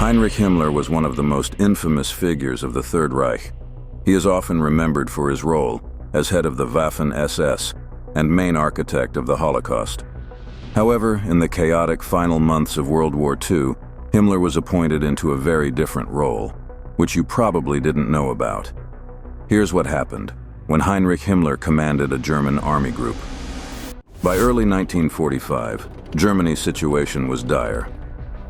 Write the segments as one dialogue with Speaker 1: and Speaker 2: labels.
Speaker 1: Heinrich Himmler was one of the most infamous figures of the Third Reich. He is often remembered for his role as head of the Waffen-SS and main architect of the Holocaust. However, in the chaotic final months of World War II, Himmler was appointed into a very different role, which you probably didn't know about. Here's what happened when Heinrich Himmler commanded a German army group. By early 1945, Germany's situation was dire.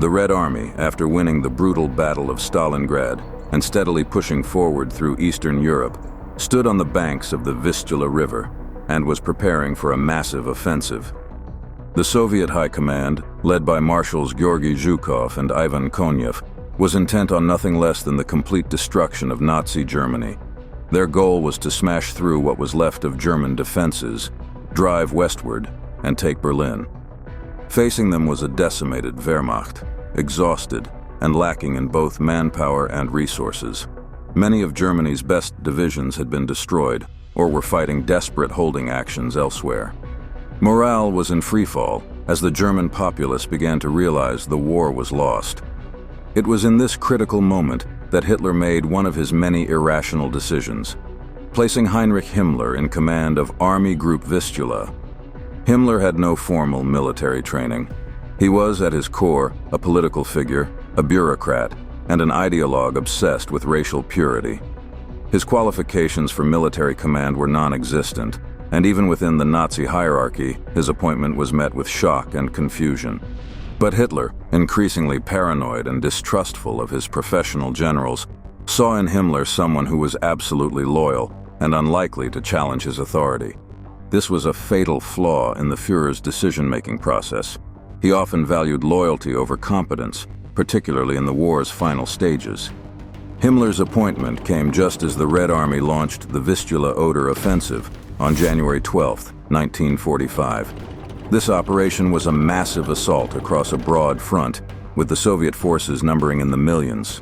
Speaker 1: The Red Army, after winning the brutal Battle of Stalingrad and steadily pushing forward through Eastern Europe, stood on the banks of the Vistula River and was preparing for a massive offensive. The Soviet High Command, led by Marshals Georgy Zhukov and Ivan Konyev, was intent on nothing less than the complete destruction of Nazi Germany. Their goal was to smash through what was left of German defenses, drive westward, and take Berlin. Facing them was a decimated Wehrmacht, exhausted and lacking in both manpower and resources. Many of Germany's best divisions had been destroyed or were fighting desperate holding actions elsewhere. Morale was in freefall as the German populace began to realize the war was lost. It was in this critical moment that Hitler made one of his many irrational decisions, placing Heinrich Himmler in command of Army Group Vistula. Himmler had no formal military training. He was, at his core, a political figure, a bureaucrat, and an ideologue obsessed with racial purity. His qualifications for military command were non-existent, and even within the Nazi hierarchy, his appointment was met with shock and confusion. But Hitler, increasingly paranoid and distrustful of his professional generals, saw in Himmler someone who was absolutely loyal and unlikely to challenge his authority. This was a fatal flaw in the Führer's decision-making process. He often valued loyalty over competence, particularly in the war's final stages. Himmler's appointment came just as the Red Army launched the Vistula-Oder offensive on January 12, 1945. This operation was a massive assault across a broad front, with the Soviet forces numbering in the millions.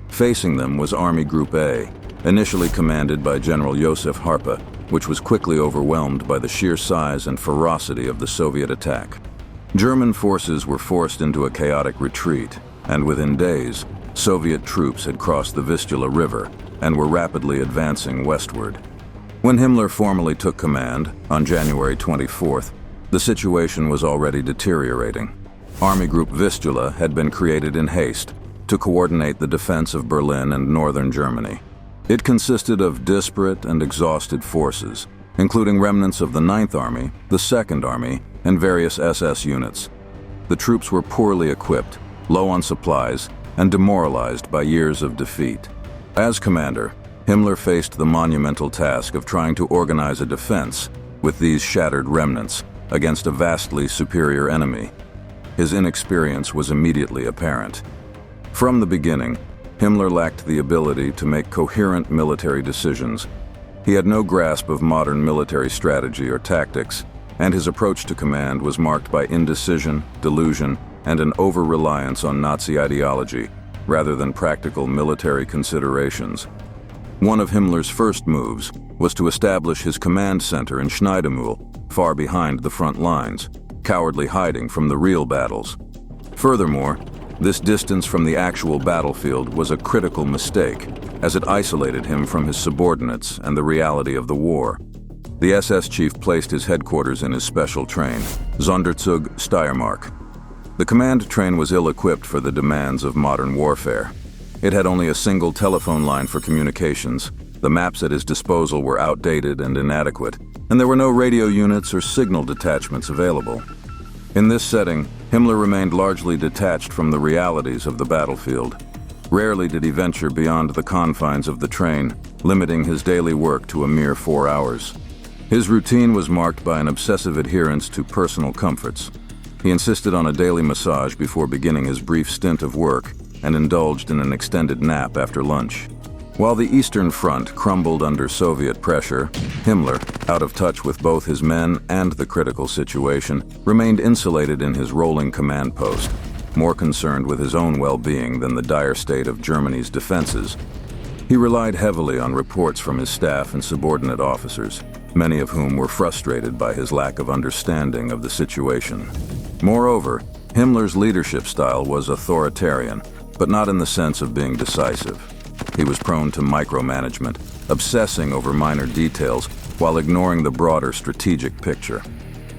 Speaker 1: Facing them was Army Group A, initially commanded by General Josef Harpe, which was quickly overwhelmed by the sheer size and ferocity of the Soviet attack. German forces were forced into a chaotic retreat, and within days, Soviet troops had crossed the Vistula River and were rapidly advancing westward. When Himmler formally took command, on January 24th, the situation was already deteriorating. Army Group Vistula had been created in haste to coordinate the defense of Berlin and northern Germany. It consisted of disparate and exhausted forces, including remnants of the 9th Army, the 2nd Army, and various SS units. The troops were poorly equipped, low on supplies, and demoralized by years of defeat. As commander, Himmler faced the monumental task of trying to organize a defense with these shattered remnants against a vastly superior enemy. His inexperience was immediately apparent. From the beginning, Himmler lacked the ability to make coherent military decisions. He had no grasp of modern military strategy or tactics, and his approach to command was marked by indecision, delusion, and an over-reliance on Nazi ideology rather than practical military considerations. One of Himmler's first moves was to establish his command center in Schneidemühl, far behind the front lines, cowardly hiding from the real battles. Furthermore, this distance from the actual battlefield was a critical mistake, as it isolated him from his subordinates and the reality of the war. The SS chief placed his headquarters in his special train, Sonderzug Steiermark. The command train was ill-equipped for the demands of modern warfare. It had only a single telephone line for communications, the maps at his disposal were outdated and inadequate, and there were no radio units or signal detachments available. In this setting, Himmler remained largely detached from the realities of the battlefield. Rarely did he venture beyond the confines of the train, limiting his daily work to a mere 4 hours. His routine was marked by an obsessive adherence to personal comforts. He insisted on a daily massage before beginning his brief stint of work and indulged in an extended nap after lunch. While the Eastern Front crumbled under Soviet pressure, Himmler, out of touch with both his men and the critical situation, remained insulated in his rolling command post, more concerned with his own well-being than the dire state of Germany's defenses. He relied heavily on reports from his staff and subordinate officers, many of whom were frustrated by his lack of understanding of the situation. Moreover, Himmler's leadership style was authoritarian, but not in the sense of being decisive. He was prone to micromanagement, obsessing over minor details while ignoring the broader strategic picture.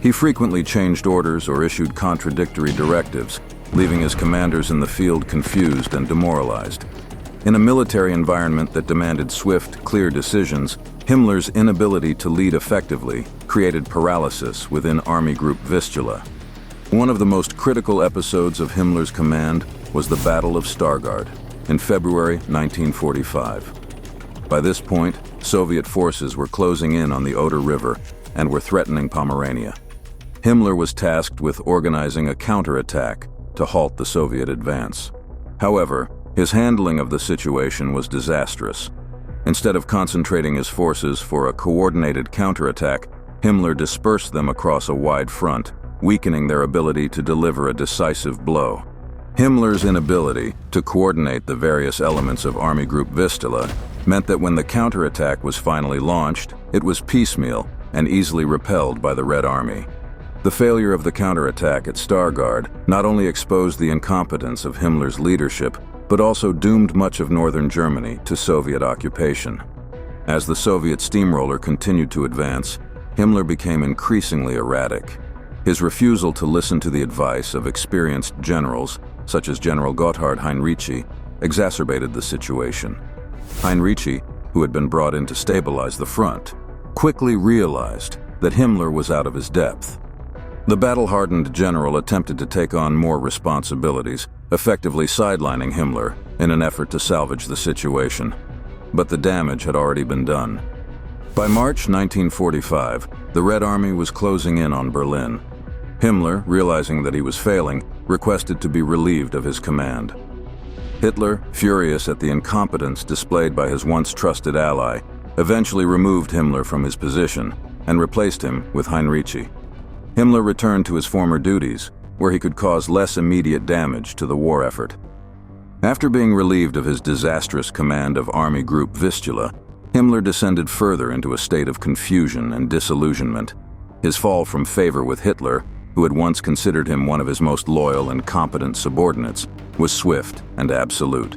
Speaker 1: He frequently changed orders or issued contradictory directives, leaving his commanders in the field confused and demoralized. In a military environment that demanded swift, clear decisions, Himmler's inability to lead effectively created paralysis within Army Group Vistula. One of the most critical episodes of Himmler's command was the Battle of Stargard in February 1945. By this point, Soviet forces were closing in on the Oder River and were threatening Pomerania. Himmler was tasked with organizing a counterattack to halt the Soviet advance. However, his handling of the situation was disastrous. Instead of concentrating his forces for a coordinated counterattack, Himmler dispersed them across a wide front, weakening their ability to deliver a decisive blow. Himmler's inability to coordinate the various elements of Army Group Vistula meant that when the counterattack was finally launched, it was piecemeal and easily repelled by the Red Army. The failure of the counterattack at Stargard not only exposed the incompetence of Himmler's leadership, but also doomed much of northern Germany to Soviet occupation. As the Soviet steamroller continued to advance, Himmler became increasingly erratic. His refusal to listen to the advice of experienced generals, such as General Gotthard Heinrich, exacerbated the situation. Heinrich, who had been brought in to stabilize the front, quickly realized that Himmler was out of his depth. The battle-hardened general attempted to take on more responsibilities, effectively sidelining Himmler in an effort to salvage the situation. But the damage had already been done. By March 1945, the Red Army was closing in on Berlin. Himmler, realizing that he was failing, requested to be relieved of his command. Hitler, furious at the incompetence displayed by his once trusted ally, eventually removed Himmler from his position and replaced him with Heinrich. Himmler returned to his former duties, where he could cause less immediate damage to the war effort. After being relieved of his disastrous command of Army Group Vistula, Himmler descended further into a state of confusion and disillusionment. His fall from favor with Hitler, who had once considered him one of his most loyal and competent subordinates, was swift and absolute.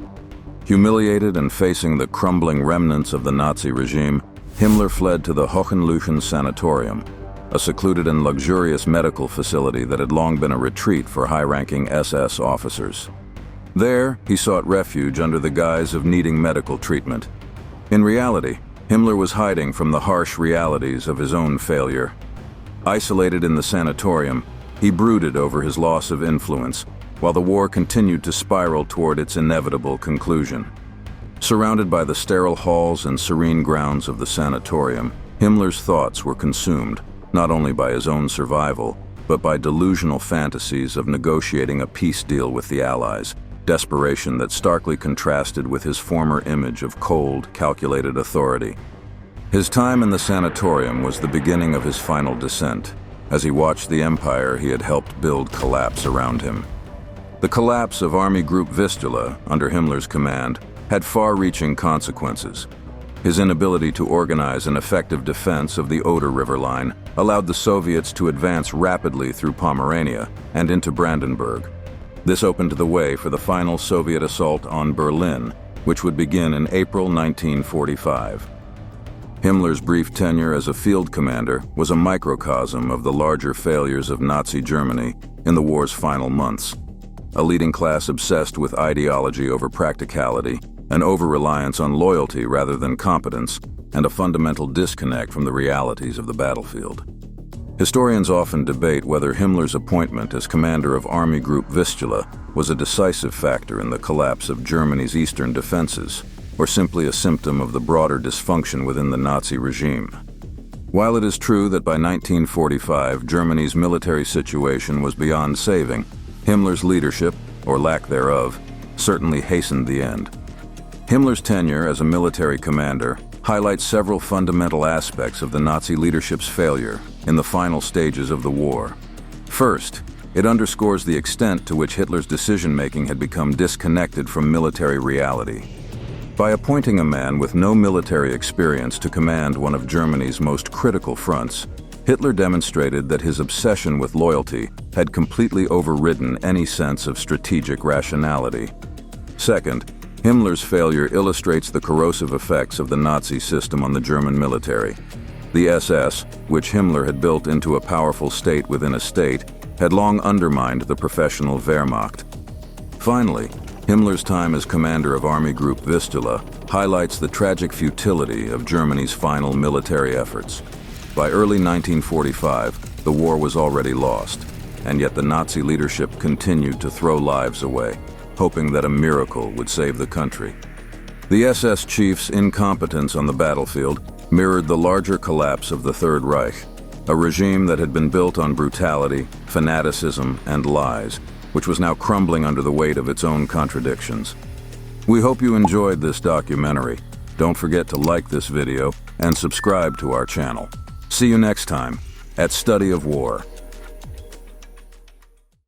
Speaker 1: Humiliated and facing the crumbling remnants of the Nazi regime, Himmler fled to the Hohenleuchten Sanatorium, a secluded and luxurious medical facility that had long been a retreat for high-ranking SS officers. There, he sought refuge under the guise of needing medical treatment. In reality, Himmler was hiding from the harsh realities of his own failure. Isolated in the sanatorium, he brooded over his loss of influence, while the war continued to spiral toward its inevitable conclusion. Surrounded by the sterile halls and serene grounds of the sanatorium, Himmler's thoughts were consumed, not only by his own survival, but by delusional fantasies of negotiating a peace deal with the Allies, desperation that starkly contrasted with his former image of cold, calculated authority. His time in the sanatorium was the beginning of his final descent, as he watched the empire he had helped build collapse around him. The collapse of Army Group Vistula, under Himmler's command, had far-reaching consequences. His inability to organize an effective defense of the Oder River line allowed the Soviets to advance rapidly through Pomerania and into Brandenburg. This opened the way for the final Soviet assault on Berlin, which would begin in April 1945. Himmler's brief tenure as a field commander was a microcosm of the larger failures of Nazi Germany in the war's final months. A leading class obsessed with ideology over practicality, an over-reliance on loyalty rather than competence, and a fundamental disconnect from the realities of the battlefield. Historians often debate whether Himmler's appointment as commander of Army Group Vistula was a decisive factor in the collapse of Germany's eastern defenses, or simply a symptom of the broader dysfunction within the Nazi regime. While it is true that by 1945 Germany's military situation was beyond saving, Himmler's leadership, or lack thereof, certainly hastened the end. Himmler's tenure as a military commander highlights several fundamental aspects of the Nazi leadership's failure in the final stages of the war. First, it underscores the extent to which Hitler's decision-making had become disconnected from military reality. By appointing a man with no military experience to command one of Germany's most critical fronts, Hitler demonstrated that his obsession with loyalty had completely overridden any sense of strategic rationality. Second, Himmler's failure illustrates the corrosive effects of the Nazi system on the German military. The SS, which Himmler had built into a powerful state within a state, had long undermined the professional Wehrmacht. Finally, Himmler's time as commander of Army Group Vistula highlights the tragic futility of Germany's final military efforts. By early 1945, the war was already lost, and yet the Nazi leadership continued to throw lives away, hoping that a miracle would save the country. The SS chief's incompetence on the battlefield mirrored the larger collapse of the Third Reich, a regime that had been built on brutality, fanaticism, and lies, which was now crumbling under the weight of its own contradictions. We hope you enjoyed this documentary. Don't forget to like this video and subscribe to our channel. See you next time at Study of War.